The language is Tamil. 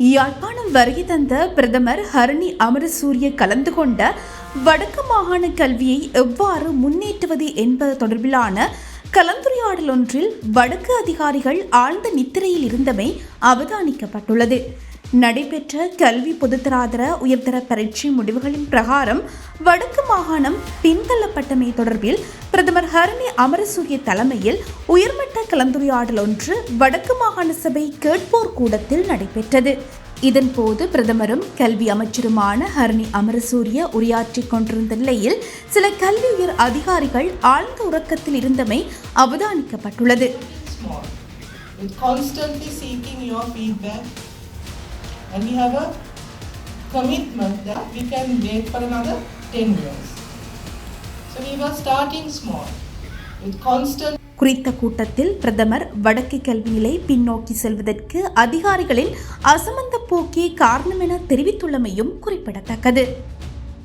யாழ்ப்பாணம் வருகை தந்த பிரதமர் ஹரணி அமரசூரிய கலந்து கொண்ட வடக்கு மாகாண கல்வியை எவ்வாறு முன்னேற்றுவது என்பது தொடர்பிலான கலந்துரையாடல் ஒன்றில் வடக்கு அதிகாரிகள் ஆழ்ந்த நித்திரையில் இருந்தமை அவதானிக்கப்பட்டுள்ளது. நடைபெற்ற கல்வி பொதுத்தராதர உயர்தர பரீட்சை முடிவுகளின் பிரகாரம் வடக்கு மாகாணம் பின்தள்ளப்பட்டமை தொடர்பில் பிரதமர் ஹரணி அமரசூரிய தலைமையில் உயர்மட்ட கலந்துரையாடல் ஒன்று வடக்கு மாகாண சபை கேட்போர் கூடத்தில் நடைபெற்றது. இதன்போது பிரதமரும் கல்வி அமைச்சருமான ஹரணி அமரசூரிய உரையாற்றிக் கொண்டிருந்த நிலையில் சில கல்வி உயர் அதிகாரிகள் ஆழ்ந்த உறக்கத்தில் இருந்தமை அவதானிக்கப்பட்டுள்ளது. And we have a commitment that we can wait for another 10 years. So we were starting small with constant. குறித்த கூட்டத்தில் பிரதமர் வடக்கு கல்வி நிலை பின்னோக்கி செல்வதற்கு அதிகாரிகளின் அசமந்த போக்கே காரணம் என தெரிவித்துள்ளமையும் குறிப்பிடத்தக்கது.